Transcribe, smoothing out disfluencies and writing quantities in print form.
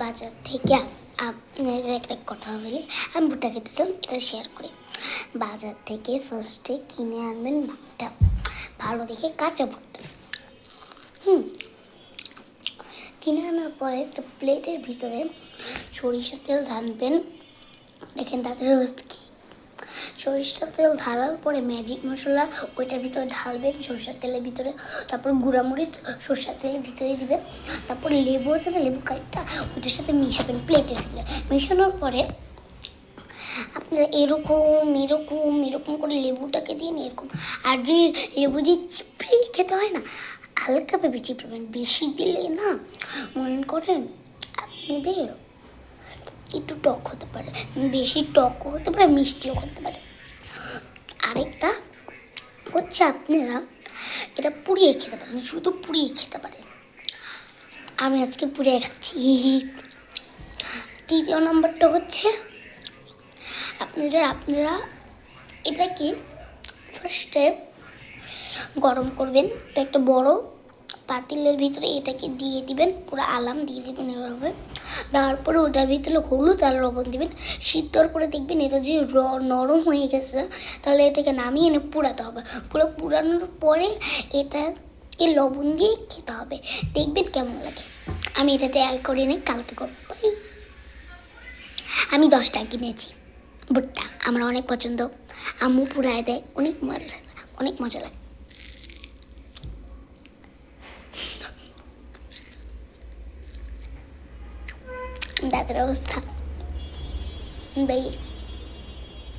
বাজার থেকে আপনাদের একটা কথা বলি, আমি ভুট্টা খেতেছিলাম, এটা শেয়ার করি। বাজার থেকে ফার্স্টে কিনে আনবেন ভুট্টা, ভালো দেখে কাঁচা ভুট্টা। কিনে আনার পরে একটা প্লেটের ভিতরে সরিষার তেল ঢালবেন। দেখেন তাদের অবস্থা কি। সরিষার তেল ঢালার পরে ম্যাজিক মশলা ওইটার ভিতরে ঢালবেন, সরষের তেলের ভিতরে। তারপর গুঁড়ামরিচ সরষের তেলের ভিতরে দিবেন। তারপর লেবু আছে না, লেবু কাঠটা ওইটার সাথে মিশাবেন প্লেটের ভিতরে। মেশানোর পরে আপনারা এরকম করে লেবুটাকে দিয়ে এরকম, আর যদি লেবু দিয়ে চিপড়ে খেতে হয় না, হালকাভাবে চিপড়বেন, বেশি দিলে না মনে করেন আপনাদের একটু টক হতে পারে, বেশি টকও হতে পারে, মিষ্টিও হতে পারে। আরেকটা হচ্ছে আপনারা এটা পুড়িয়ে খেতে পারেন, শুধু পুড়িয়ে খেতে পারেন। আমি আজকে পুড়িয়ে খাচ্ছি। তৃতীয় নম্বরটা হচ্ছে আপনারা এটাকে ফার্স্টে গরম করবেন। তো একটা বড় পাতিলের ভিতরে এটাকে দিয়ে দিবেন, পুরো আলাম দিয়ে দিবেন এভাবে। দেওয়ার পরে ওটার ভিতরে হলুদ আর লবণ দিবেন। সিদ্ধর পরে দেখবেন এটা যে নরম হয়ে গেছে, তাহলে এটাকে নামিয়ে এনে পোড়াতে হবে। পুরানোর পরে এটাকে লবণ দিয়ে খেতে হবে, দেখবেন কেমন লাগে। আমি এটা তৈরি করে নিই, কালকে করবো। আমি 10 টাকা কিনেছি ভুট্টা, আমার অনেক পছন্দ। আম্মু পুড়ায় দেয়, অনেক মজা লাগে। দাদার অবস্থা ভাই।